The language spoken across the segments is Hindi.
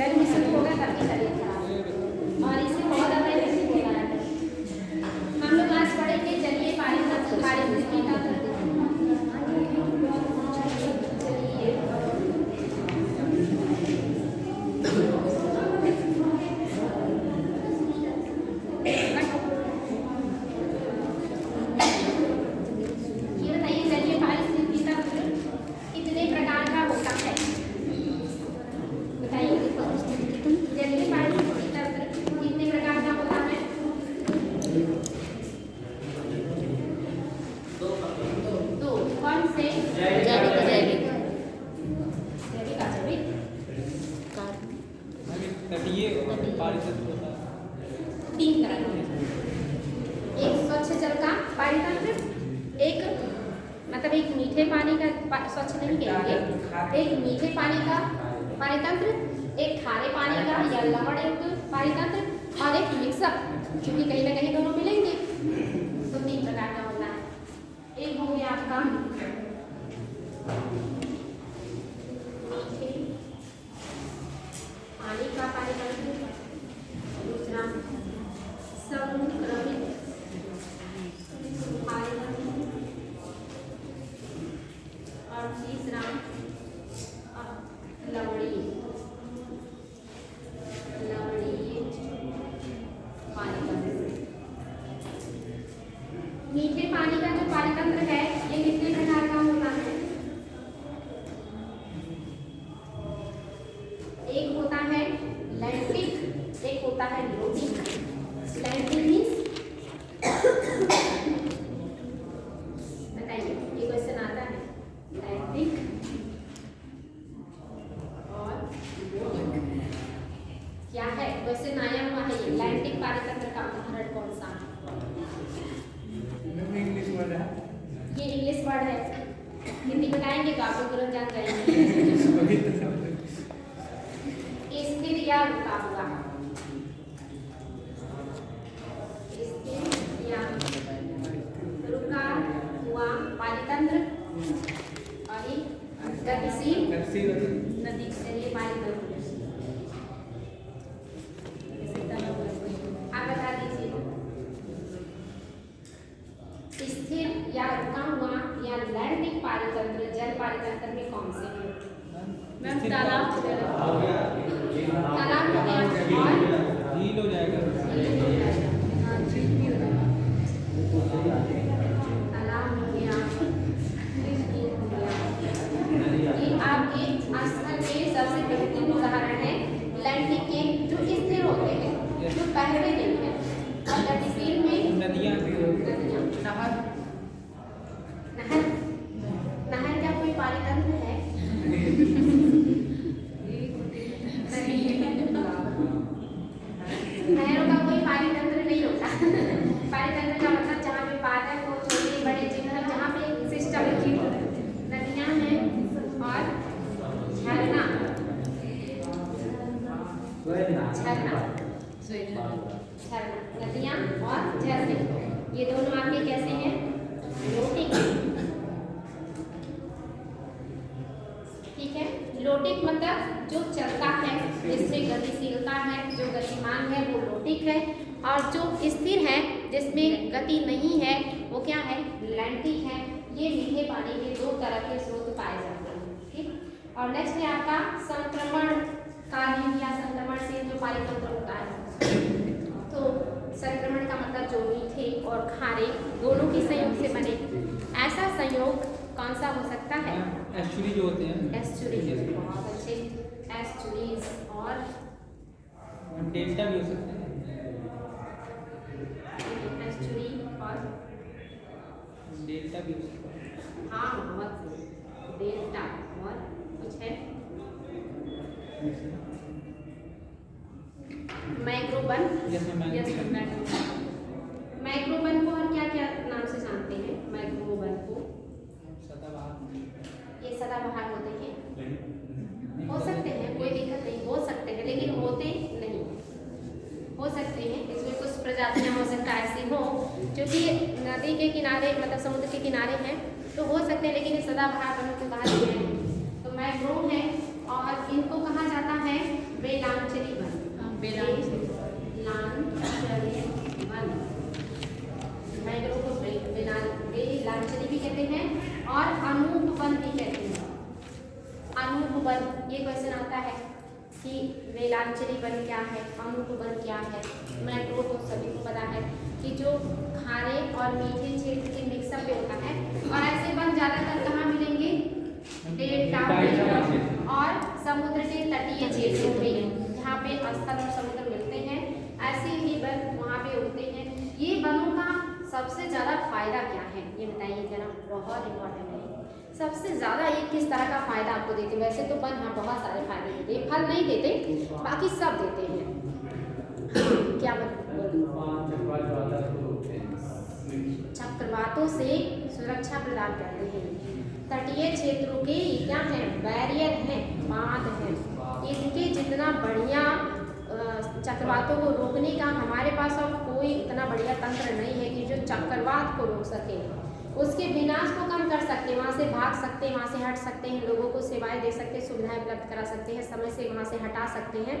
गर्मी से होगा तभी तबीयत खराब और इससे बहुत ज़्यादा इफेक्टिव होता है। हम लोग आज पढ़ेंगे जलीय पारितंत्र पारिस्थितिकी तंत्र। तीन तरह के, एक स्वच्छ जल का पारितंत्र, एक मतलब एक मीठे पानी का स्वच्छ नहीं कहेंगे, एक मीठे पानी का पारितंत्र, एक खारे पानी का या लवण युक्त पारितंत्र और एक मिक्सअप, क्योंकि कहीं ना कहीं दोनों मिलेंगे। तो तीन प्रकार का होता है। एक हो गया आपका पानी का पारितंत्र, दूसरा संक्रमित पारितंत्र और तीसरा लवणीय पारितंत्र। मीठे पानी का जो पारितंत्र है ये कितने प्रकार का होता है? एक होता है लैक्टिक, एक होता है लोटिक। लैक्टिक मीन्स बताइए, ये क्वेश्चन आता है। लैक्टिक और लोटिक क्या है? क्वेश्चन आया हुआ है। ये लैक्टिक पारितंत्र का उदाहरण कौन सा? इंग्लिश वर्ड है। ये इंग्लिश वर्ड है, हिंदी बताएंगे तो आप लोग तुरंत जान जाएंगे। स्थिर या रुका हुआ, स्थिर या रुका हुआ पारितंत्र और गतिशील नदी चलिए पारितंत्र। आप बता दीजिए, स्थिर या रुका हुआ या लैंडिक पारितंत्र जल पारितंत्र में कौन से हैं? मैम तालाब हो गया और तालाब हो जाएगा, तालाब हो गया, ये आपके स्थल के सबसे बेहतरीन उदाहरण है। लैंडिक के जो स्थिर होते हैं, जो पहले नहीं है, और गतिशील में नदियाँ, नहर क्या कोई पारितंत्र है? नहरों का कोई पारितंत्र नहीं होता। पारितंत्र का मतलब जहाँ पे बादल हो, छोटे बड़े जगह जहाँ पे सिस्टम की नदियाँ हैं और झरना, नदियाँ और झरने, ये दोनों आपके कैसे हैं? लोटिक। ठीक है, लोटिक मतलब जो चलता है, जिसमें गतिशीलता है, जो गतिमान है वो लोटिक है, और जो स्थिर है जिसमें गति नहीं है वो क्या है? लैंडिक है। ये मीठे पानी के दो तरह के स्रोत पाए जाते हैं। ठीक, और नेक्स्ट है आपका संक्रमण कालीन या संक्रमण से जो पारितंत्र होता है। तो संक्रमण का मतलब जो मीठे और खारे दोनों के संयोग से बने, ऐसा संयोग कौन सा हो सकता है? एस्चुरी जो होते हैं, एस्चुरीज, बहुत अच्छे, एस्चुरीज और डेल्टा भी हो सकते हैं। एस्चुरी और डेल्टा भी हो सकता है। हाँ, बहुत डेल्टा और कुछ है मैक्रोबन। मैक्रोबन को हम क्या क्या नाम से जानते हैं? मैक्रोबन को ये सदाबहार होते हैं, हो सकते हैं, कोई दिक्कत नहीं, हो सकते हैं लेकिन होते नहीं, हो सकते हैं। इसमें कुछ प्रजातियां हो सकता है ऐसी हो जो कि नदी के किनारे मतलब समुद्र के किनारे हैं, तो हो सकते हैं, लेकिन ये सदाबहार वनों को कहा गया है। तो मैंग्रोव है और इनको कहा जाता है वेलांग क्वेश्चन आता है कि वेलांचली वन क्या है, अम्ल वन क्या है। मैंग्रोव तो सभी को पता है कि जो खारे और मीठे क्षेत्र के मिक्सअप पे होता है, और ऐसे वन ज्यादातर कहाँ मिलेंगे, डेल्टा में और समुद्र के तटीय क्षेत्रों में, जहाँ पे स्थल और समुद्र मिलते हैं, ऐसे ही वन वहाँ पे होते हैं। ये वनों का सबसे ज्यादा फायदा क्या है ये बताइए जरा, बहुत इंपॉर्टेंट है। सबसे ज्यादा ये किस तरह का फायदा आपको देते हैं? वैसे तो वन हाँ बहुत सारे फायदे देते हैं, फल नहीं देते, बाकी सब देते हैं। हाँ, क्या चक्रवातों से सुरक्षा प्रदान करते हैं। तटीय क्षेत्रों के क्या है, बैरियर हैं, बांध हैं। इनके जितना बढ़िया चक्रवातों को रोकने का हमारे पास अब कोई इतना बढ़िया तंत्र नहीं है कि जो चक्रवात को रोक सके, उसके विनाश को कम कर सकते हैं, वहाँ से भाग सकते हैं, वहाँ से हट सकते हैं, लोगों को सेवाएं दे सकते हैं, सुविधाएं उपलब्ध करा सकते हैं, समय से वहाँ से हटा सकते हैं।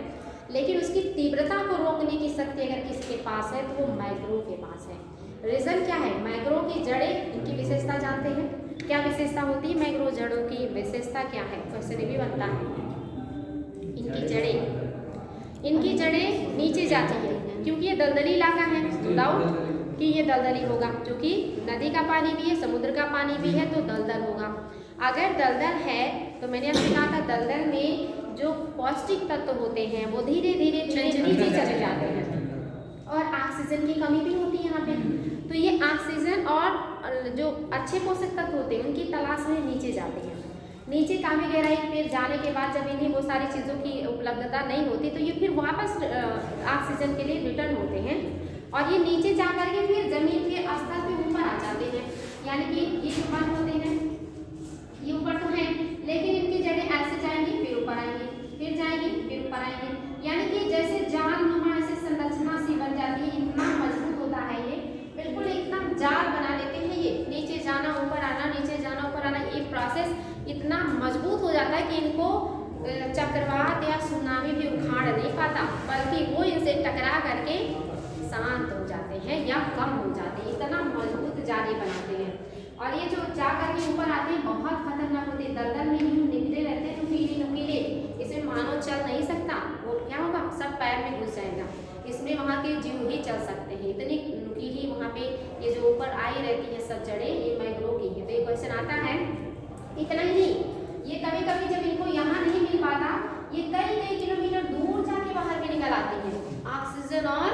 लेकिन उसकी तीव्रता को रोकने की शक्ति अगर किसी के पास है तो वो मैंग्रोव के पास है। रीजन क्या है? मैंग्रोव की जड़ें, इनकी विशेषता जानते हैं, क्या विशेषता होती है मैंग्रोव जड़ों की? विशेषता क्या है? क्वेश्चन भी बनता है। इनकी जड़ें नीचे जाती हैं, क्योंकि ये दलदली इलाका है, डाउट कि ये दलदली होगा, क्योंकि नदी का पानी भी है, समुद्र का पानी भी है, तो दलदल होगा। अगर दलदल है तो मैंने आपसे कहा था दलदल में जो पौष्टिक तत्व होते हैं वो धीरे धीरे नीचे चले जाते हैं, और ऑक्सीजन की कमी भी होती है यहाँ पे। तो ये ऑक्सीजन और जो अच्छे पोषक तत्व होते हैं उनकी तलाश में नीचे जाते हैं। नीचे काफी गहराई फिर जाने के बाद जब इन्हें वो सारी चीज़ों की उपलब्धता नहीं होती तो ये फिर वापस ऑक्सीजन के लिए रिटर्न होते हैं, और ये नीचे जा करके फिर जमीन के स्तर पे ऊपर आ जाते हैं। यानी कि ये जो वन होते हैं ये ऊपर तो हैं, लेकिन इनकी जड़ें ऐसे जाएंगी फिर ऊपर आएंगी, फिर जाएंगी फिर ऊपर आएंगी। यानी कि जैसे जाल नुमा ऐसे संरचना सी बन जाती है, इतना मजबूत होता है ये, बिल्कुल इतना जाल बना लेते हैं ये, नीचे जाना ऊपर आना, नीचे जाना ऊपर आना, ये प्रोसेस इतना मजबूत हो जाता है कि इनको चक्रवात या सुनामी भी उखाड़ नहीं पाता, बल्कि वो इनसे टकरा करके शांत हो जाते हैं या कम हो जाते हैं, इतना मजबूत जाली बनाते हैं। और ये जो जा करके ऊपर आते हैं बहुत खतरनाक होते हैं, दलदल में यूं निकले रहते हैं नुकीले नुकीले, इसमें मानव चल नहीं सकता, वो क्या होगा सब पैर में घुस जाएगा, इसमें वहाँ के जीव ही चल सकते हैं, इतनी नुकीली वहाँ पे ये जो ऊपर आई रहती है सब जड़ें, ये मैंग्रोव की है। तो ये क्वेश्चन आता है। इतना ही नहीं, ये कभी कभी जब इनको यहाँ नहीं मिल पाता, ये कई कई किलोमीटर दूर जाके बाहर के निकल आते हैं ऑक्सीजन और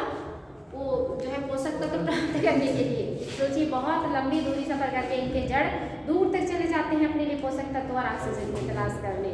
वो जो है पोषक तत्व प्राप्त करने के लिए। सोचिए बहुत लंबी दूरी सफर करके इनके जड़ दूर तक चले जाते हैं अपने लिए पोषक तत्व और ऑक्सीजन की तलाश करने।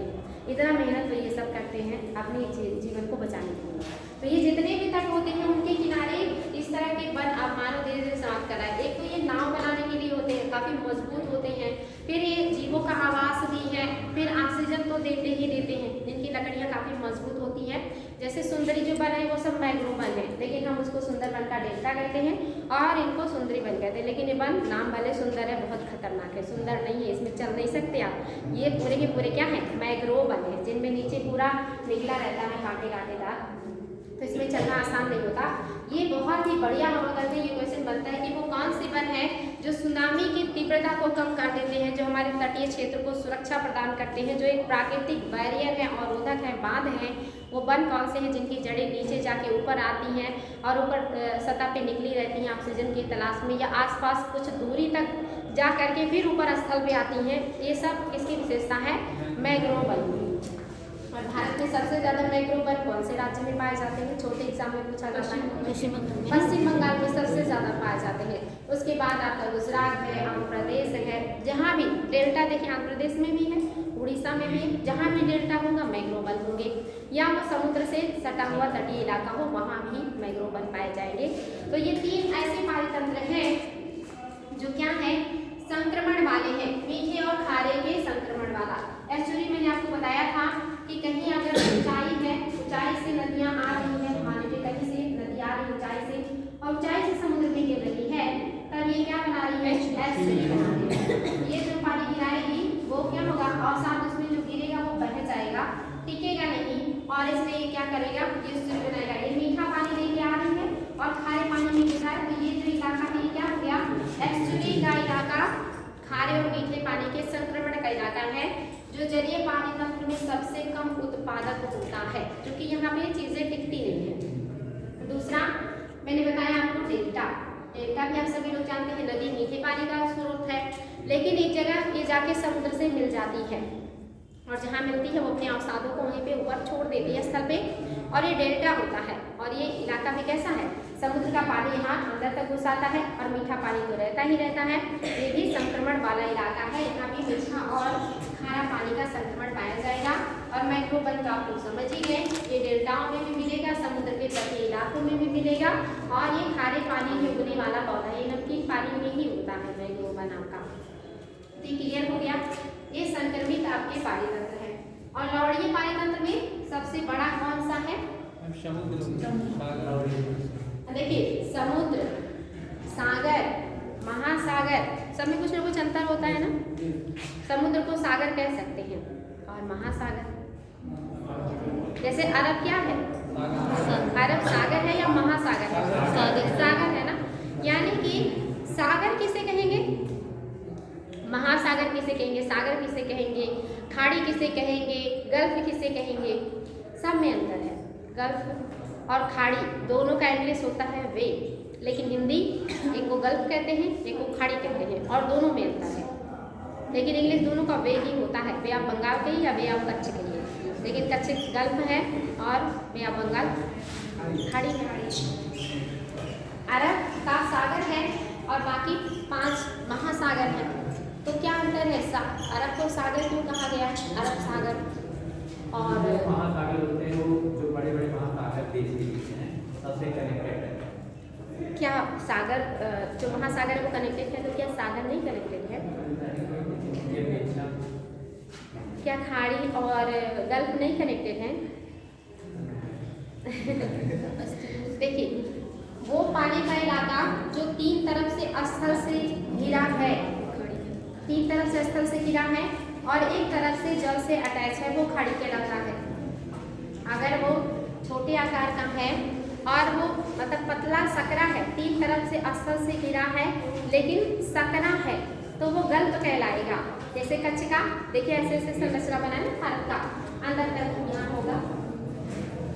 इतना मेहनत तो ये सब करते हैं अपने जीवन को बचाने के लिए। तो ये जितने भी तट होते हैं उनके किनारे इस तरह के वन अब मानव धीरे धीरे समाप्त कर रहा है। एक तो ये नाव बनाने के लिए होते हैं, काफ़ी मजबूत होते हैं, फिर ये जीवों का आवास भी है, फिर ऑक्सीजन तो देते ही देते हैं, इनकी लकड़ियाँ काफ़ी मजबूत होती हैं। जैसे सुंदरी जो वन है वो सब मैंग्रोव वन है, लेकिन हम उसको सुंदरवन का डेल्टा कहते हैं और इनको सुंदरी वन कहते हैं। लेकिन ये वन नाम भले सुंदर है, बहुत खतरनाक है, सुंदर नहीं है, इसमें चल नहीं सकते आप। ये पूरे के पूरे क्या है, मैंग्रोव वन है, जिनमें नीचे पूरा निकला रहता है कांटे कांटेदार, तो इसमें चलना आसान नहीं होता। ये बहुत ही बढ़िया हम करते हैं। ये क्वेश्चन बनता है कि वो कौन सी वन है जो सुनामी की तीव्रता को कम कर देते हैं, जो हमारे तटीय क्षेत्र को सुरक्षा प्रदान करते हैं, जो एक प्राकृतिक बैरियर है, अवरोधक है, बांध है। वो वन कौन से हैं जिनकी जड़ें नीचे जाके ऊपर आती हैं और ऊपर सतह पे निकली रहती हैं ऑक्सीजन की तलाश में, या आसपास कुछ दूरी तक जा करके फिर ऊपर स्थल पे आती हैं। ये सब किसकी विशेषता है, मैंग्रोव वन की। और भारत में सबसे ज़्यादा मैंग्रोव वन कौन से राज्य में पाए जाते हैं? छोटे एग्जाम में पूछा जाता है, पश्चिम बंगाल में सबसे ज़्यादा पाए जाते हैं। उसके बाद आपका गुजरात है, आंध्र प्रदेश है, जहाँ भी डेल्टा देखिए आंध्र प्रदेश में भी है, उड़ीसा में भी, जहाँ भी डेल्टा होगा मैंग्रोव वन होंगे, या वो समुद्र से सटा हुआ तटीय इलाका हो वहाँ भी मैंग्रोव वन पाए जाएंगे। तो ये तीन ऐसे पारितंत्र हैं जो क्या है, संक्रमण वाले हैं, मीठे और खारे के संक्रमण वाला। एक्चुअली मैंने आपको बताया था कि कहीं अगर ऊंचाई है, ऊंचाई से नदियाँ आ रही है, मान लीजिए कहीं से नदी आ रही है ऊंचाई से, और ऊंचाई से समुद्र में गिर रही है, तब ये क्या बना रही है, एस्चुरी बना रही है। ये जो पानी गिराएगी वो क्या होगा, और साथ उसमें जो गिरेगा वो बह जाएगा, टिकेगा नहीं, और इसलिए ये क्या करेगा, ये एस्चुरी बनाएगा। ये मीठा पानी लेके आ रही है और खारे पानी में गिर रहा है, तो ये जो इलाका है क्या हो गया, एस्चुरी का इलाका, खारे और मीठे पानी के संक्रमण का इलाका है। जो जलीय पानी तंत्र में सबसे कम उत्पादक होता है, क्योंकि यहाँ पे चीजें टिकती नहीं है। दूसरा मैंने बताया आपको डेल्टा। डेल्टा भी आप सभी लोग जानते हैं, नदी मीठे पानी का स्रोत है, लेकिन एक जगह ये जाके समुद्र से मिल जाती है और जहाँ मिलती है वो अपने अवसादों को वहीं पे ऊपर छोड़ देती है स्थल पे, और ये डेल्टा होता है। और ये इलाका भी कैसा है, समुद्र का पानी यहाँ अंदर तक घुस आता है और मीठा पानी तो रहता ही रहता है। ये भी संक्रमण वाला इलाका है, यहाँ भी मीठा और खारा पानी का संक्रमण पाया जाएगा। और मैक्रोबन तो आप लोग समझ ही गए, ये डेल्टाओं में भी मिलेगा, समुद्र के तटीय इलाकों में भी मिलेगा, और ये खारे पानी में उगने वाला पौधा, ये नमकीन पानी में ही उगता है मैक्रोबन नाम का। तो क्लियर हो गया, ये संक्रमित आपके पानीतंत्र है। और लवणीय पानीतंत्र में सबसे बड़ा कौन सा है? देखिए, समुद्र, सागर, महासागर, सब में कुछ ना कुछ अंतर होता है ना। समुद्र को सागर कह सकते हैं और महासागर, जैसे अरब क्या है, अरब सागर है या महासागर है? सागर है ना। यानी कि सागर किसे कहेंगे, महासागर किसे कहेंगे, सागर किसे कहेंगे, खाड़ी किसे कहेंगे, गल्फ किसे कहेंगे, सब में अंतर है। गल्फ और खाड़ी दोनों का इंग्लिश होता है वे, लेकिन हिंदी एक को गल्फ कहते हैं, एक को खाड़ी कहते हैं, और दोनों में अंतर है। लेकिन इंग्लिश दोनों का वे ही होता है, वे आप बंगाल कहिए या वे आप कच्छ कहिए, लेकिन कच्छ गल्फ है और वे आप बंगाल खाड़ी है। अरब का सागर है और बाकी 5 महासागर हैं। तो क्या अंतर है, अरब को सागर क्यों कहा गया, अरब सागर? और महासागर होते हैं वो जो बड़े बड़े महासागर देश के बीच हैं, सबसे कनेक्टेड है। क्या सागर जो महासागर है वो कनेक्टेड है, तो क्या सागर नहीं कनेक्टेड है? क्या खाड़ी और गल्फ नहीं कनेक्टेड है? देखिए, वो पानी का इलाका जो 3 तरफ से स्थल से घिरा है, 3 तरफ से स्थल से घिरा है और एक तरफ से जल से अटैच है, वो खाड़ी कहलाता है। अगर वो छोटे आकार का है और वो मतलब पतला सकरा है, 3 तरफ से स्थल से घिरा है लेकिन सकरा है, तो वो गल्फ कहलाएगा। जैसे कच्छ का देखिए ऐसे ऐसे संरचना बना है ना भारत का, अंदर तक यहाँ होगा,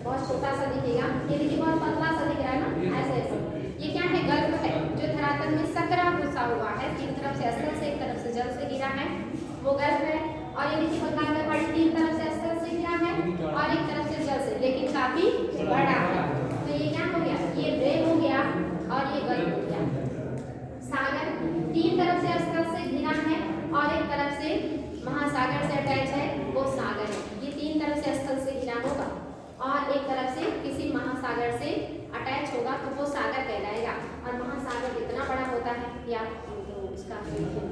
बहुत छोटा सा दिखेगा, ये देखिए बहुत पतला सा दिख रहा है ना, ऐसे ऐसे, ये क्या है, गल्फ है, जो धरातल में सकरा घुसा हुआ है, 3 तरफ से स्थल से, एक तरफ से जल से घिरा है, वो गल्फ है। और ये देखिए बंगाल का खाड़ी 3 तरफ से स्थल से घिरा है और एक तरफ से जल से, लेकिन काफी बड़ा है। तो ये क्या हो गया, ये रे हो गया और ये गल्फ हो गया। सागर 3 तरफ से स्थल से घिरा है और एक तरफ से महासागर से अटैच है, वो सागर है। ये 3 तरफ से स्थल से घिरा होगा और एक तरफ से किसी महासागर से अटैच होगा, तो वो सागर कहलाएगा। और महासागर इतना बड़ा होता है कि आप उसका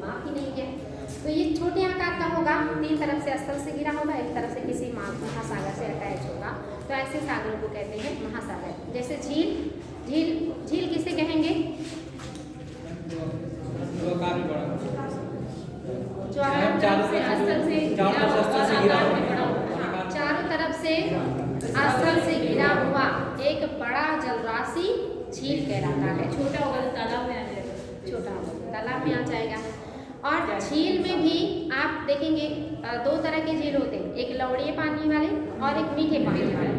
माप ही नहीं है। तो ये छोटे आकार का होगा, 3 तरफ से स्थल से घिरा होगा, एक तरफ से किसी महासागर से अटैच होगा, तो ऐसे सागरों को कहते हैं महासागर। जैसे झील, झील किसे कहेंगे, जो चारों तरफ से स्थल से घिरा हुआ एक बड़ा जलराशि झील कहलाता है। छोटा होगा तो तालाब में आ जाएगा, छोटा होगा तालाब में आ जाएगा। और झील में भी आप देखेंगे 2 तरह के झील होते हैं, एक लवणीय पानी वाले और एक मीठे पानी वाले।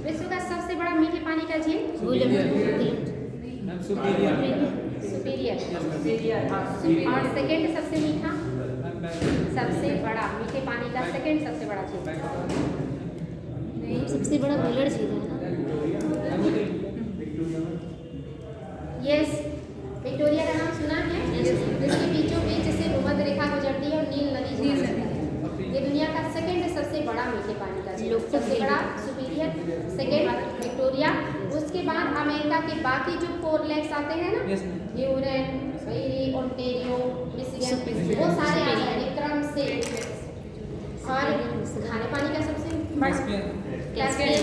विश्व का सबसे बड़ा मीठे पानी का झील सुपीरियर, और सेकेंड सबसे मीठा, सबसे बड़ा मीठे पानी का सेकेंड सबसे बड़ा झील, सबसे बड़ा बुलर झील है ना। यस, विक्टोरिया का नाम सुना है, जिसके बीचों बीच से भूमध्य रेखा गुजरती है और नील नदी गुजरती है। ये दुनिया का सेकेंड सबसे बड़ा मीठे पानी का झील, सबसे बड़ा सुपीरियर, सेकेंड विक्टोरिया, उसके बाद अमेरिका के बाकी जो 4 लेक्स आते हैं ना, ह्यूरन, एरी, ओंटारियो, मिशिगन, वो सारे आ जाएंगे क्रम से। और खारे पानी का सबसे बड़ा कैस्पियन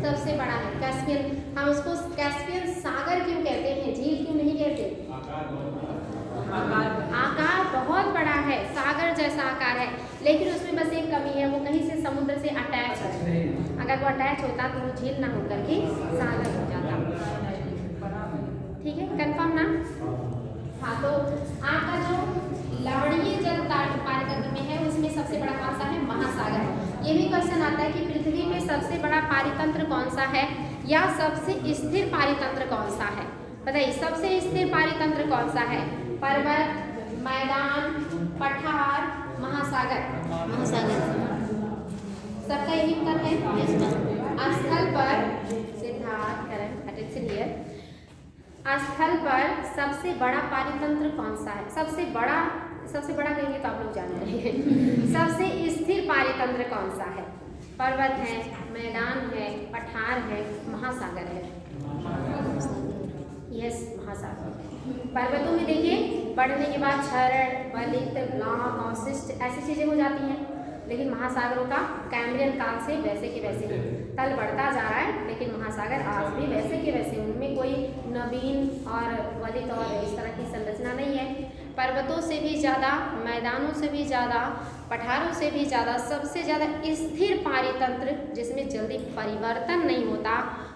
सबसे बड़ा है कैस्पियन। हम उसको कैस्पियन सागर क्यों कहते हैं, झील क्यों नहीं कहते? आकार बहुत बड़ा है, सागर जैसा आकार है, लेकिन उसमें बस एक कमी है, वो कहीं से समुद्र से अटैच है। अगर वो अटैच होता तो वो झील ना होकर के सागर हो जाता। ठीक है, कंफर्म ना? हाँ, तो आपका जो लवणीय जल पारीतंत्र में है उसमें सबसे बड़ा कौन सा है? महासागर। ये भी क्वेश्चन आता है कि पृथ्वी पे सबसे बड़ा पारीतंत्र कौन सा है या सबसे स्थिर पारीतंत्र कौन सा है? बताइए, सबसे स्थिर पारीतंत्र कौन सा है? पर्वत, मैदान, पठार, महासागर? महासागर। सबका यही उत्तर है। Yes, स्थल पर सिद्धार्थ करण अटेंशन हियर, स्थल पर सबसे बड़ा पारीतंत्र कौन सा है? सबसे बड़ा कहेंगे तो आप लोग जान रहे हैं। सबसे स्थिर पारीतंत्र कौन सा है? पर्वत है, मैदान है, पठार है, महासागर है? यस, महासागर। पर्वतों में देखिए बढ़ने के बाद क्षरण, वलित, ब्लॉक, अवशिष्ट ऐसी चीजें हो जाती हैं, लेकिन महासागरों का कैम्ब्रियन काल से वैसे के वैसे है। तल बढ़ता जा रहा है लेकिन महासागर आज भी वैसे के वैसे, उनमें कोई नवीन और वलित और इस तरह की संरचना नहीं है। पर्वतों से भी ज़्यादा, मैदानों से भी ज़्यादा, पठारों से भी ज़्यादा सबसे ज़्यादा स्थिर पारीतंत्र जिसमें जल्दी परिवर्तन नहीं होता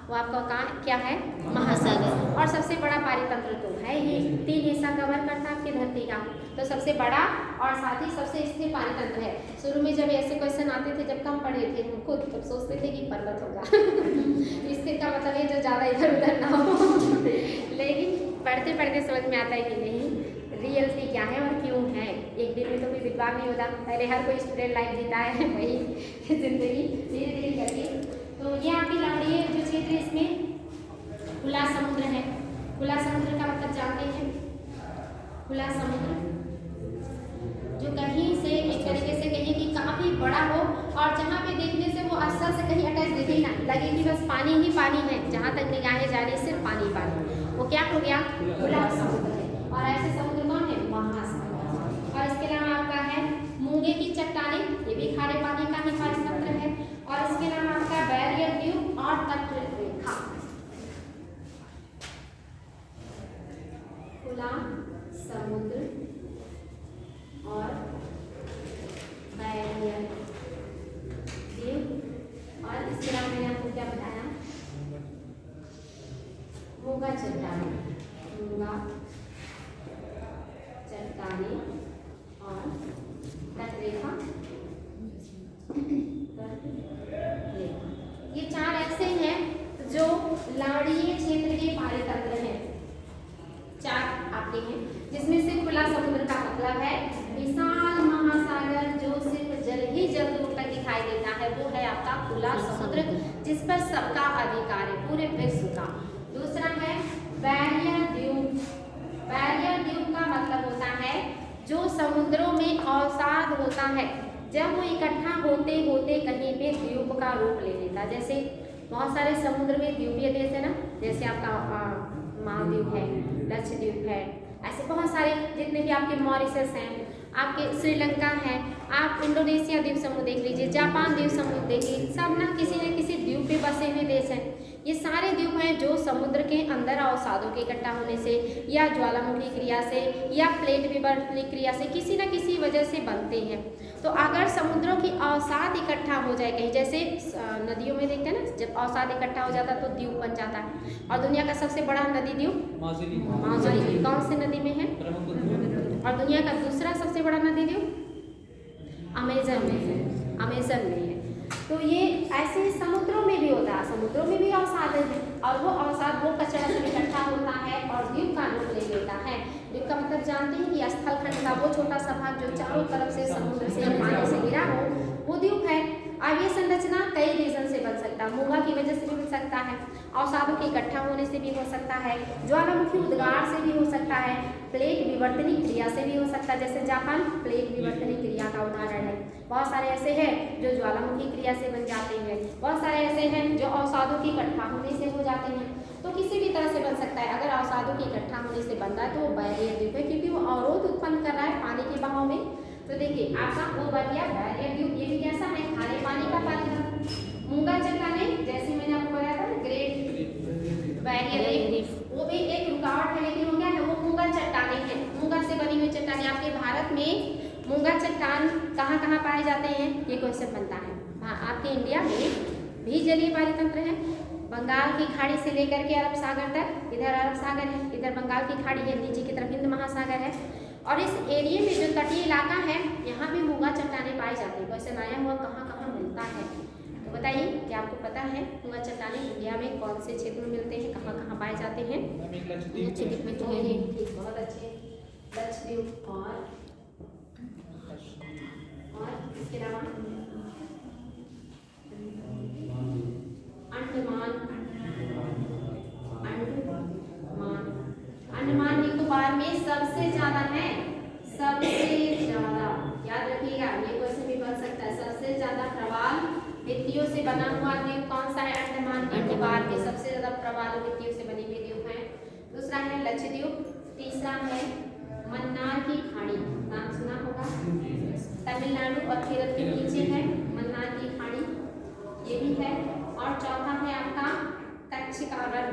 वो आपका कहाँ क्या है? महासागर। और सबसे बड़ा पारीतंत्र तो है ही, 3 हिस्सा कवर करता है आपकी धरती का, तो सबसे बड़ा और साथ ही सबसे स्थिर पारीतंत्र है। शुरू में जब ऐसे क्वेश्चन आते थे, जब कम पढ़े थे हम खुद, तब सोचते थे कि पर्वत होगा। स्थिर का मतलब ये जो ज़्यादा इधर उधर ना हो। लेकिन पढ़ते पढ़ते समझ में आता है कि नहीं, रियलिटी क्या है और क्यों है। एक दिन में तो कोई विद्वान नहीं होता, पहले हर कोई स्टूडेंट लाइफ जीता है, वही जिंदगी धीरे धीरे करके। तो ये आपकी लवणीय जो क्षेत्र है इसमें खुला समुद्र है। खुला समुद्र का मतलब जानते हैं? खुला समुद्र जो कहीं से एक तरीके से कहिए कि काफी बड़ा हो और जहाँ पे देखने से वो स्थल से कहीं अटैच दिखे ना, लगे कि बस पानी ही पानी है, जहाँ तक निगाहें जा रही सिर्फ पानी पानी, वो क्या हो गया? खुला समुद्र है। और ऐसे समुद्र कौन है? महासागर। और इसके अलावा आपका है मूंगे की चट्टानें, ये भी खारे पानी का ही पारीतंत्र है। और इसके अलावा आपका बैरियर द्वीप और तट रेखा। खुला समुद्र और बैरियर द्वीप और इसके अलावा मैंने आपको क्या बताया? मूंगा चट्टानें, मूंगा चट्टानें और तट रेखा। ये 4 ऐसे हैं जो लवणीय क्षेत्र के पारीतंत्र हैं। 4 आपके हैं, जिसमें से खुला समुद्र का मतलब है विशाल महासागर जो सिर्फ जल ही जल दूर तक दिखाई देता है, वो है आपका खुला समुद्र जिस पर सबका अधिकार है पूरे विश्व का। दूसरा है बैरियर द्वीप। बैरियर द्वीप का मतलब होता है जो समुद्रों में अवसाद होता है, जब वो इकट्ठा होते होते कहीं पे द्वीप का रूप ले लेता। जैसे बहुत सारे समुद्र में द्वीपीय देश है ना, जैसे आपका मालदीव है, लक्षद्वीप है, ऐसे बहुत सारे जितने भी आपके मॉरिशस हैं, आपके श्रीलंका है, आप इंडोनेशिया द्वीप समूह देख लीजिए, जापान द्वीप समूह देखिए, सब ना किसी न किसी द्वीप पे बसे हुए देश हैं। ये सारे द्वीप हैं जो समुद्र के अंदर अवसादों के इकट्ठा होने से या ज्वालामुखी क्रिया से या प्लेट विवर्तनिक क्रिया से किसी न किसी वजह से बनते हैं। तो अगर समुद्रों की अवसाद इकट्ठा हो जाए कहीं, जैसे नदियों में देखते हैं ना, जब अवसाद इकट्ठा हो जाता है तो द्वीप बन जाता है। और दुनिया का सबसे बड़ा नदी द्वीप माजुली कौन सी नदी में है? और दुनिया का दूसरा सबसे बड़ा नदी द्वीप अमेजन में है, अमेजन में है। तो ये ऐसे समुद्रों में भी होता है, समुद्रों में भी अवसाद है और वो अवसाद वो कचरा से इकट्ठा होता है और द्वीप का रूप ले लेता है। द्वीप का मतलब जानते हैं कि स्थल खंड का वो छोटा सा भाग जो चारों तरफ से समुद्र से पानी से घिरा हो, वो द्वीप है। अब ये संरचना कई रीजन से बन सकता है, मूंगा की वजह से भी बन सकता है, अवसादों के इकट्ठा होने से भी हो सकता है, ज्वालामुखी उद्गार से भी हो सकता है, प्लेट विवर्तनिक क्रिया से भी हो सकता है। जैसे जापान प्लेट विवर्तनिक क्रिया का उदाहरण है। बहुत सारे ऐसे हैं जो ज्वालामुखी क्रिया से बन जाते हैं, बहुत सारे ऐसे हैं जो अवसादों के इकट्ठा होने से हो जाते हैं। तो किसी भी तरह से बन सकता है। अगर अवसादों के इकट्ठा होने से बन रहा है तो वो बैरियर द्वीप है, क्योंकि वो अवरोध उत्पन्न कर रहा है पानी के बहाव में। तो देखिए आपका वो बन गया बैरियर द्वीप। ये भी कैसा है? खारे पानी का पानी। मूंगा चट्टानें जैसे मैंने आपको बताया था ग्रेट बैरियर द्वीप, वो भी एक रुकावट है, लेकिन वो क्या है? वो मूंगा चट्टानें हैं, मूंगा से बनी हुई चट्टानें। आपके भारत में मूंगा चट्टान कहाँ कहाँ पाए जाते हैं? ये क्वेश्चन बनता है। हाँ, आपके इंडिया में भी जलीय पारीतंत्र है, बंगाल की खाड़ी से लेकर के अरब सागर तक, इधर अरब सागर है, इधर बंगाल की खाड़ी है, नीचे की तरफ हिंद महासागर है। और इस एरिया में जो तटीय इलाका है यहाँ भी मूंगा चट्टानें पाई जाती है। क्वेश्चन आया हुआ कहाँ कहाँ मिलता है, तो बताइए क्या आपको पता है मूंगा चट्टानें इंडिया में कौन से क्षेत्र में मिलते हैं, कहाँ कहाँ पाए जाते हैं? लक्षद्वीप में तो है ही। ठीक, बहुत अच्छे। लक्षद्वीप और इसके अलावा अंडमान, अंडमान निकोबार में सबसे ज्यादा है, सबसे ज्यादा याद रखिएगा, ये क्वेश्चन भी बन सकता है। सबसे ज्यादा प्रवाल भित्तियों से बना हुआ द्वीप कौन सा है? अंडमान निकोबार के सबसे ज्यादा प्रवाल भित्तियों से बने हुए द्वीप है। दूसरा है लक्षद्वीप, तीसरा है मन्नार की खाड़ी, नाम सुना होगा, तमिलनाडु और केरल के नीचे है मन्नार की खाड़ी, ये भी है। और चौथा है आपका कच्छ का रण,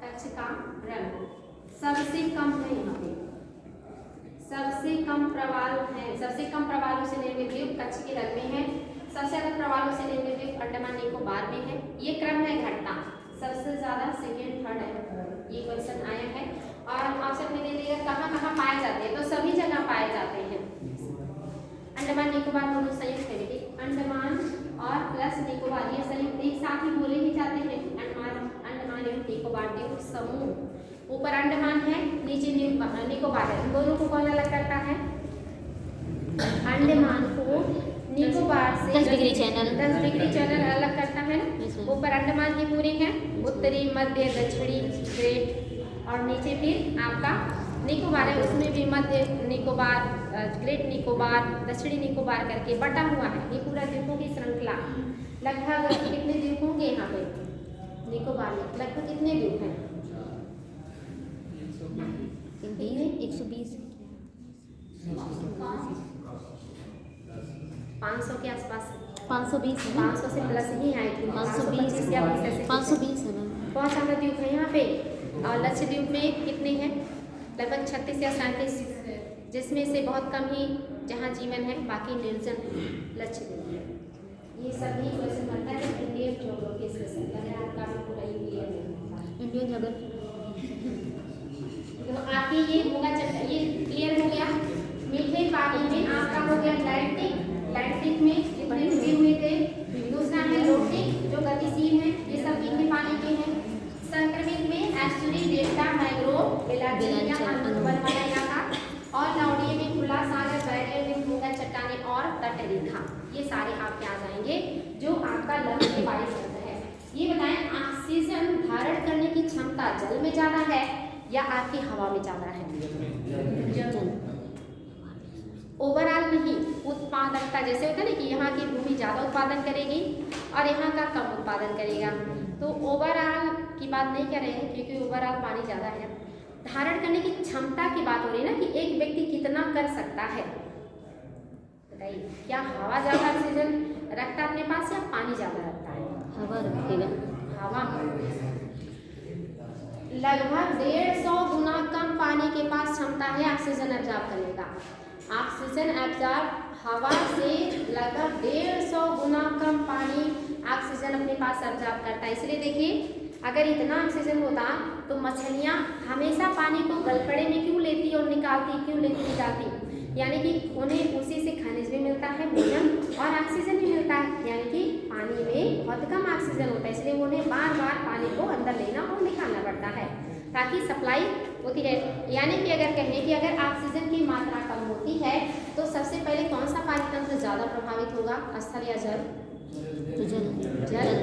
कच्छ का रण सबसे कम है, यहाँ पे सबसे कम प्रवाल है, सबसे कम प्रवालों से निर्मित द्वीप कच्छ के रण में है, सबसे ज्यादा प्रवालों से निर्मित द्वीप अंडमान निकोबार में है। ये क्रम है घटता, सबसे ज्यादा सेकेंड थर्ड है, ये क्वेश्चन आया है। और ऑप्शन में दे दिया कहाँ कहाँ पाए जाते हैं, तो सभी जगह पाए जाते हैं। अंडमान निकोबार दोनों संयुक्त है बेटी, अंडमान और प्लस निकोबार ये संयुक्त एक साथ ही बोले ही जाते हैं। अंडमान एवं निकोबार द्वीप समूह, ऊपर अंडमान है नीचे निकोबार है, इन दोनों को कौन अलग करता है? अंडमान को निकोबार से 10 डिग्री चैनल, 10 डिग्री चैनल अलग करता है। ऊपर अंडमान की पूरी है, उत्तरी मध्य दक्षिणी ग्रेट, और नीचे फिर आपका निकोबार है, उसमें भी मध्य निकोबार, ग्रेट निकोबार, दक्षिणी निकोबार करके बटा हुआ है। ये पूरा द्वीपों की श्रृंखला, लगभग कितने द्वीप होंगे यहाँ पे निकोबार में? लगभग कितने द्वीप हैं? 120 500 के आसपास, 520 है, 500 से प्लस ही आए थे, 525 या 20 ऐसे 520 है मैम। बहुत सारे द्वीप है यहाँ पे। और लक्षद्वीप में कितने हैं? लगभग 36 या 37, जिसमें से बहुत कम ही जहाँ जीवन है, बाकी निर्जन लक्षद्वीप है। ये सभी क्वेश्चन बनता है इंडियन ज्योग्राफी सेशन, अगर आपका भी पूरा ही क्लियर नहीं, इंडियन ज्योग्राफी तो आपकी ये मूंगा चट्टान ये क्लियर हो गया। मीठे पानी में आपका हो गया लैंटिक में कितने डूबे हुए थे। दूसरा है लोटिक जो गतिशील है, ये सब मीठे पानी के हैं। संक्रमित में एस्चुरी, डेल्टा, मैंग्रोव, बेलाचिया, अंडमान वाला इलाका, और नौड़िए में खुला सागर, बैरियर में मूंगा चट्टानें और तट रेखा, ये सारे आपके आ जाएंगे जो आपका लक्ष्य 22 है। ये बताएं ऑक्सीजन धारण करने की क्षमता जल में ज्यादा है या आपकी हवा में ज्यादा है? ओवरऑल नहीं, उत्पादकता जैसे होता है ना कि यहाँ की भूमि ज़्यादा उत्पादन करेगी और यहाँ का कम उत्पादन करेगा, तो ओवरऑल की बात नहीं कर रहे हैं क्योंकि ओवरऑल पानी ज़्यादा है। धारण करने की क्षमता की बात हो रही है ना कि एक व्यक्ति कितना कर सकता है, बताइए क्या हवा ज़्यादा ऑक्सीजन रखता है अपने पास या पानी ज़्यादा रखता है? हवा रखेगा, हवा लगभग 150 गुना कम पानी के पास क्षमता है ऑक्सीजन एब्जॉर्ब करने का। ऑक्सीजन एब्जॉर्ब हवा से लगभग 150 गुना कम पानी ऑक्सीजन अपने पास एब्जॉर्ब करता है। इसलिए देखिए अगर इतना ऑक्सीजन होता तो मछलियाँ हमेशा पानी को गलकड़े में क्यों लेती और निकालती, क्यों लेती निकालती, यानी कि उन्हें उसी से खनिज भी मिलता है, भोजन और ऑक्सीजन भी मिलता है, यानी कि पानी में बहुत कम ऑक्सीजन होता है, इसलिए उन्हें बार बार पानी को अंदर लेना और निकालना पड़ता है ताकि सप्लाई होती रहे। यानी कि अगर कहें कि अगर ऑक्सीजन की मात्रा कम होती है तो सबसे पहले कौन सा पानी तंत्र ज़्यादा प्रभावित होगा, स्थल या जल? तो जल,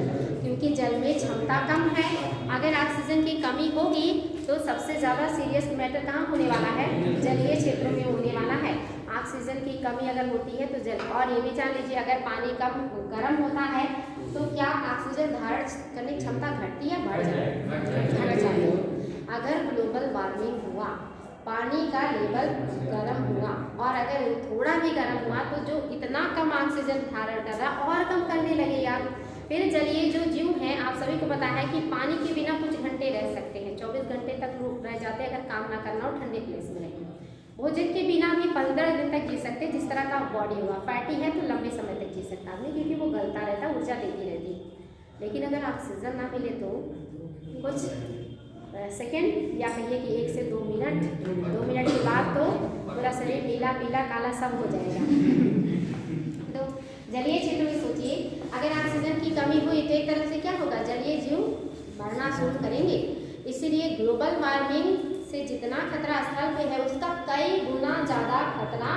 क्योंकि जल में क्षमता कम है। अगर ऑक्सीजन की कमी होगी तो सबसे ज़्यादा सीरियस मैटर कहाँ होने वाला है, जलीय क्षेत्रों में होने वाला है। ऑक्सीजन की कमी अगर होती है तो जल, और ये भी जान लीजिए अगर पानी कम गर्म होता है तो क्या ऑक्सीजन धारण करने की क्षमता घटती है, बढ़ जाती है। अगर ग्लोबल वार्मिंग हुआ, पानी का लेवल गर्म हुआ और अगर थोड़ा भी गर्म हुआ तो जो इतना कम ऑक्सीजन धारण कर रहा और कम करने लगेगा। फिर जलीय जो जीव हैं, आप सभी को पता है कि पानी के बिना कुछ घंटे रह सकते हैं, 24 घंटे तक रह जाते हैं अगर काम ना करना हो, ठंडे प्लेस में रहें। भोजन के बिना भी 15 दिन तक जी सकते, जिस तरह का बॉडी होगा। फैटी है तो लंबे समय तक जी सकता आदमी क्योंकि वो गलता रहता है, ऊर्जा देती रहती है। लेकिन अगर ऑक्सीजन ना मिले तो कुछ सेकंड या कहिए कि 1 से 2 मिनट, 2 मिनट के बाद तो पूरा शरीर नीला पीला काला सब हो जाएगा। तो जलीय क्षेत्र में सोचिए, अगर ऑक्सीजन की कमी हुई तो एक तरफ से क्या होगा, जलीय जीव मरना शुरू करेंगे। इसीलिए ग्लोबल वार्मिंग से जितना खतरा स्थल पे है उसका कई गुना ज़्यादा खतरा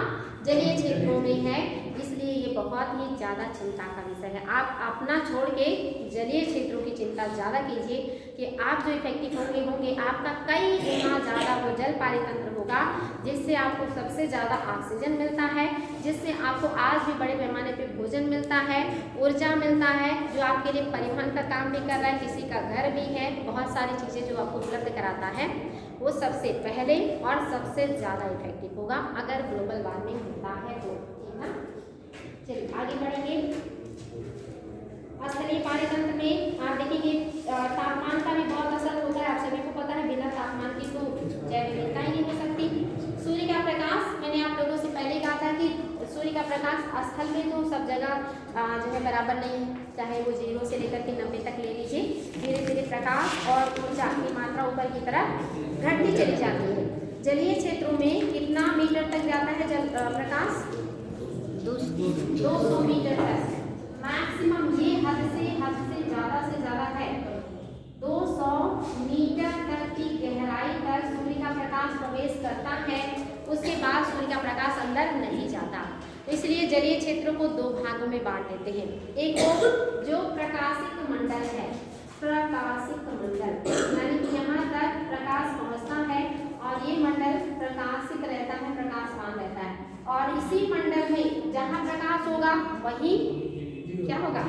जलीय क्षेत्रों में है। इसलिए ये बहुत ही ज़्यादा चिंता का विषय है। आप अपना छोड़ के जलीय क्षेत्रों की चिंता ज़्यादा कीजिए कि आप जो इफेक्टिव होंगे आपका कई गुना ज़्यादा वो जल पारितंत्र होगा, जिससे आपको सबसे ज़्यादा ऑक्सीजन मिलता है, जिससे आपको आज भी बड़े पैमाने पे भोजन मिलता है, ऊर्जा मिलता है, जो आपके लिए परिवहन का काम भी कर रहा है, किसी का घर भी है, बहुत सारी चीज़ें जो आपको उपलब्ध कराता है, वो सबसे पहले और सबसे ज़्यादा इफेक्टिव होगा अगर ग्लोबल वार्मिंग होता है तो। ठीक है, चलिए आगे बढ़ेंगे। स्थलीय पारितंत्र में आप देखेंगे तापमान का भी बहुत असर होता है। आप सभी को पता है बिना तापमान की तो जैव विविधता ही नहीं हो सकती। सूर्य का प्रकाश, मैंने आप लोगों से पहले कहा था कि सूर्य का प्रकाश स्थल में तो सब जगह जो है बराबर नहीं है, चाहे वो 0 से लेकर के 90 तक ले लीजिए। धीरे धीरे प्रकाश और ऊर्जा की मात्रा ऊपर की तरफ घटती चली जाती है। जलीय क्षेत्रों में कितना मीटर तक जाता है प्रकाश? 200 मीटर तक मैक्सिमम। ये हद से ज़्यादा है। 200 मीटर तक की गहराई तक सूर्य का प्रकाश प्रवेश करता है, उसके बाद सूर्य का प्रकाश अंदर नहीं जाता। इसलिए जलीय क्षेत्रों को 2 भागों में बांट देते हैं। एक जो प्रकाशिक मंडल है, प्रकाशिक मंडल यानी कि यहाँ तक प्रकाश पहुँचता है और ये मंडल प्रकाशित रहता है, प्रकाशमान रहता है। और इसी मंडल में जहाँ प्रकाश होगा वहीं क्या होगा,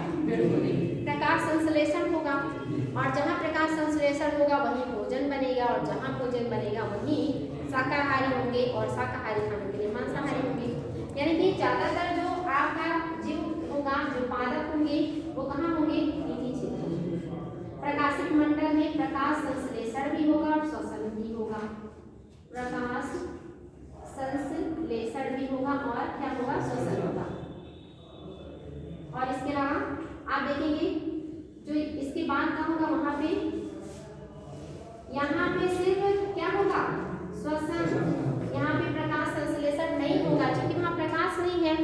प्रकाश संश्लेषण होगा। और जहाँ प्रकाश संश्लेषण होगा वहीं भोजन बनेगा, और जहाँ भोजन बनेगा वहीं शाकाहारी होंगे, और शाकाहारी खाने के लिए मांसाहारी होंगे। यानी कि ज़्यादातर जो आपका जीव होगा, जो पादप होंगे, वो कहाँ होंगे, इन्हीं क्षेत्रों में। प्रकाशिक मंडल में प्रकाश संश्लेषण भी होगा और श्वसन भी होगा। प्रकाश संश्लेषण भी होगा और क्या होगा, श्वसन होगा। और इसके अलावा आप देखेंगे जो इसके बाद का होगा वहां पे, यहाँ पे सिर्फ क्या होगा, श्वसन। यहाँ पे प्रकाश संश्लेषण नहीं होगा, क्योंकि वहाँ प्रकाश नहीं है।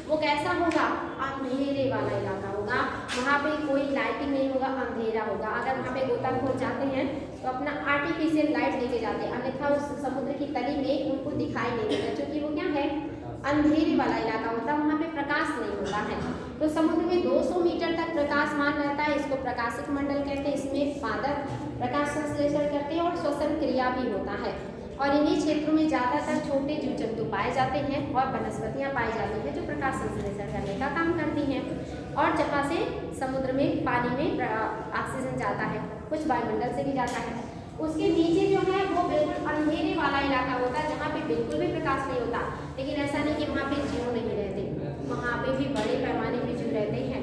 वो कैसा होगा, अंधेरे वाला इलाका होगा, वहाँ पे कोई लाइटिंग नहीं होगा, अंधेरा होगा। अगर वहाँ पे गोताखोर जाते हैं तो अपना आर्टिफिशियल लाइट लेके जाते हैं, अन्यथा उस समुद्र की तली में उनको दिखाई नहीं देता, क्योंकि वो क्या है, अंधेरे वाला इलाका होता है, वहाँ पे प्रकाश नहीं होता है। तो समुद्र में 200 मीटर तक प्रकाशमान रहता है, इसको प्रकाशिक मंडल कहते हैं। इसमें पादप प्रकाश संश्लेषण करते हैं और श्वसन क्रिया भी होता है। और इन्हीं क्षेत्रों में ज़्यादातर छोटे जीव जंतु पाए जाते हैं और वनस्पतियाँ पाई जाती हैं जो प्रकाश संश्लेषण करने का काम करती हैं। और जहाँ से समुद्र में पानी में ऑक्सीजन जाता है, कुछ वायुमंडल से भी जाता है। उसके नीचे जो है वो बिल्कुल अंधेरे वाला इलाका होता है, जहाँ पे बिल्कुल भी प्रकाश नहीं होता। लेकिन ऐसा नहीं कि वहाँ पे जीव नहीं रहते, वहाँ पे भी बड़े पैमाने पे जीव रहते हैं।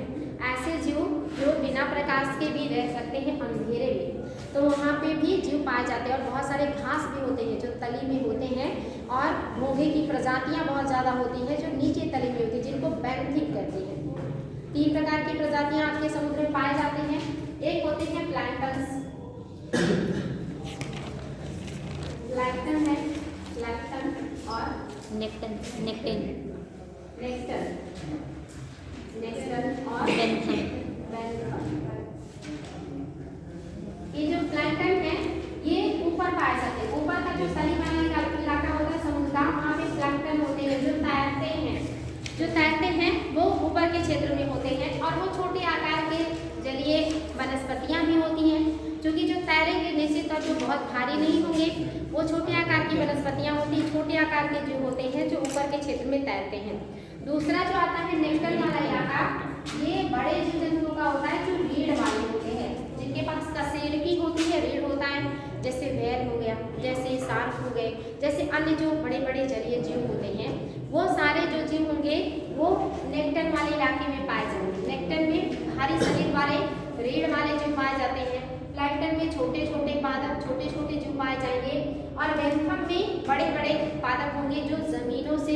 ऐसे जीव जो बिना प्रकाश के भी रह सकते हैं अंधेरे में, तो वहाँ पे भी जीव पाए जाते हैं। और बहुत सारे घास भी होते हैं जो तली में होते हैं, और घोंघे की प्रजातियाँ बहुत ज़्यादा होती हैं जो नीचे तली में होती है, जिनको बैंथिक कहते हैं। 3 प्रकार की प्रजातियाँ आपके समुद्र में पाए जाते हैं। एक होते हैं प्लैंक्टन्स, प्लैंक्टन है, प्लैंक्टन और नेक्टन और बेंथम। ये जो प्लैंक्टन है ये ऊपर पाए जाते हैं। ऊपर का जो तली वाला इलाका होता है समुद्र का, वहाँ पे प्लैंक्टन होते हैं जो तैरते हैं वो ऊपर के क्षेत्र में होते हैं। और वो छोटे आकार के जलीय वनस्पतियाँ भी होती हैं, क्योंकि जो तैरेंगे निश्चित तौर पर बहुत भारी नहीं होंगे, वो छोटे आकार की वनस्पतियाँ होती हैं। छोटे आकार के जो होते हैं जो ऊपर के क्षेत्र में तैरते हैं। दूसरा जो आता है नेक्टन वाला इलाका, ये बड़े जीव जंतुओं का होता है जो रीढ़ वाले होते हैं, जिनके पास कशेरुकी होती है, रीढ़ होता है, जैसे व्हेल हो गया, जैसे शार्क हो गए, जैसे अन्य जो बड़े बड़े जलीय जीव होते हैं। वो सारे जो जीव होंगे वो नेक्टन वाले इलाके में पाए जाएंगे। नेक्टन में भारी शरीर वाले रीढ़ वाले जीव पाए जाते हैं। प्लैंक्टन में छोटे छोटे पादप, छोटे छोटे जीव पाए जाएंगे। और बेंथम में बड़े बड़े पादप होंगे जो जमीनों से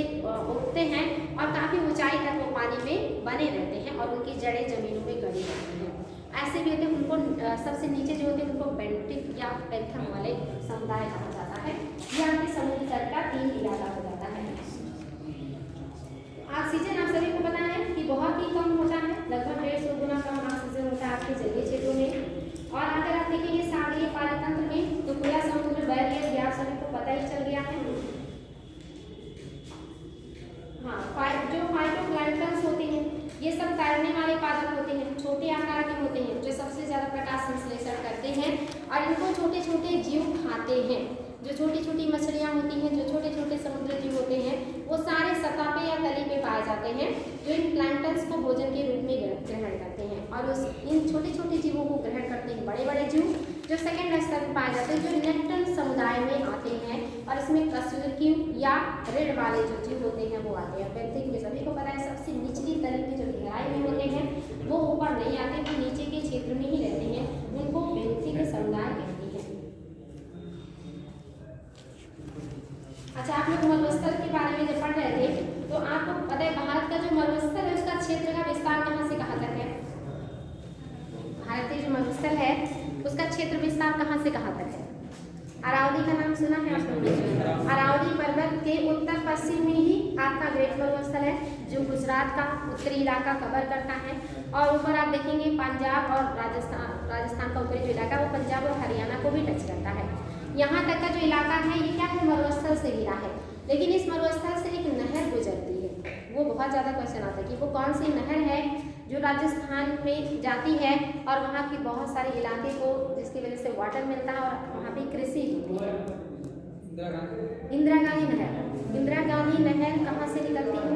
उगते हैं और काफ़ी ऊंचाई तक वो पानी में बने रहते हैं और उनकी जड़ें जमीनों में गड़ी रहती हैं। ऐसे भी होते हैं, उनको सबसे नीचे जो होते हैं उनको बेंटिक या पेंथम वाले समुदाय कहा जाता है। ये आपके समुद्र तट का 3 इलाका हो जाता है। ऑक्सीजन आप सभी को पता है कि बहुत ही कम होता है, लगभग 150 गुना कम ऑक्सीजन होता है आपके जलीय क्षेत्रों में। और अगर आप देखेंगे सागरीय पारतंत्र में तो खुला समुद्र बैरियर भी आप सभी को पता ही चल गया है। हाँ, जो फाइटोप्लैंक्टन्स होते हैं ये सब तैरने वाले पादप होते हैं, छोटे आकार के होते हैं, जो सबसे ज़्यादा प्रकाश संश्लेषण करते हैं और इनको छोटे छोटे जीव खाते हैं। जो छोटी छोटी मछलियाँ होती हैं, जो छोटे छोटे समुद्री जीव होते हैं, वो सारे सतह पे या तली पे पाए जाते हैं, जो इन प्लैंक्टन्स को भोजन के रूप में ग्रहण करते हैं। और इन छोटे छोटे जीवों को ग्रहण करते हैं बड़े बड़े जीव, जो सेकेंड स्तर पर पाए जाते हैं, जो नेक्टन समुदाय में आते हैं। और इसमें क्रस्टेशियन या ऋण वाले जो जीव होते हैं वो आते हैं। बेंथिक में सभी को पता है सबसे निचली तल की जो गहराई में होते हैं वो ऊपर नहीं आते, वो नीचे के क्षेत्र में ही रहते हैं, उनको बेंथिक समुदाय कहते हैं। अच्छा, आप लोग मरुस्थल के बारे में जब पढ़ रहे थे तो आपको पता है भारत का जो मरुस्थल है उसका क्षेत्र का विस्तार कहाँ से कहाँ तक है? भारतीय जो मरुस्थल है उसका क्षेत्र विस्तार कहाँ से कहाँ तक है? अरावली का नाम सुना है आप लोगों ने? अरावली पर्वत के उत्तर पश्चिम में ही आपका ग्रेट मरुस्थल है, जो गुजरात का उत्तरी इलाका कवर करता है। और ऊपर आप देखेंगे पंजाब और राजस्थान का ऊपरी जो इलाका है वो पंजाब और हरियाणा को भी टच करता है। यहाँ तक का जो इलाका है ये क्या है? मरुस्थल से घिरा है। लेकिन इस मरुस्थल से एक नहर गुजरती है, वो बहुत ज़्यादा क्वेश्चन आता है कि वो कौन सी नहर है जो राजस्थान में जाती है और वहाँ की बहुत सारे इलाके को जिसकी वजह से वाटर मिलता है और वहाँ पे कृषि होती है। इंदिरा गांधी नहर। इंदिरा गांधी नहर कहाँ से निकलती है?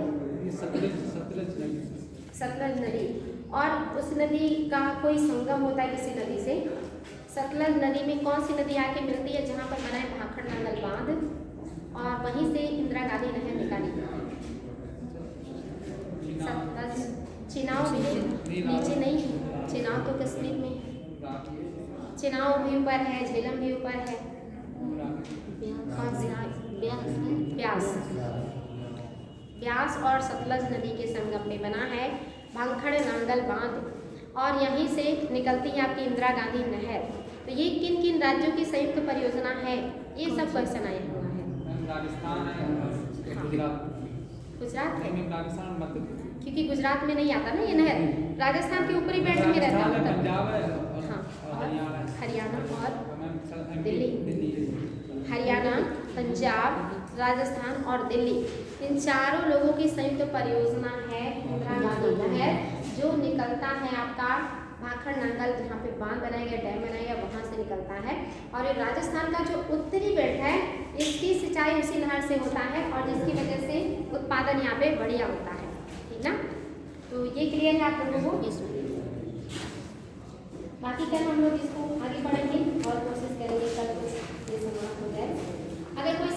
सतलज नदी। और उस नदी का कोई संगम होता है किसी नदी से। सतलज नदी में कौन सी नदी आके मिलती है? जहाँ पर बना है भाखड़ नंगल बांध, और वहीं से इंदिरा गांधी नहर निकाली है। सतलज चिनाव भी नीचे नहीं, चिनाव तो कश्मीर में, चिनाव भी ऊपर है, झेलम भी ऊपर है, ब्यास और सतलज नदी के संगम में बना है भाखड़ नंगल बांध, और यहीं से निकलती है आपकी इंदिरा गांधी नहर। तो ये किन किन राज्यों की संयुक्त परियोजना है, ये सब क्वेश्चन आया हुआ है। राजस्थान है, गुजरात है, राजस्थान मध्य, क्योंकि गुजरात में नहीं आता ना ये नहर, राजस्थान के ऊपरी बेल्ट में रहता है। पंजाब है, हाँ, और हरियाणा और दिल्ली, हरियाणा, पंजाब, राजस्थान और दिल्ली, इन चारों लोगों की संयुक्त परियोजना है इंदिरा गांधी नहर, जो निकलता है आपका भाखड़ नंगल, जहाँ पे बांध बनाया गया, डैम बनाया गया, वहाँ से निकलता है। और ये राजस्थान का जो उत्तरी बेल्ट है इसकी सिंचाई उसी नहर से होता है, और जिसकी वजह से उत्पादन यहाँ पे बढ़िया होता है। ठीक ना? तो ये क्लियर है आप लोगों को? बाकी कल हम लोग इसको आगे बढ़ेंगे और कोशिश करेंगे कल कुछ ये समाप्त हो जाए। अगर कोई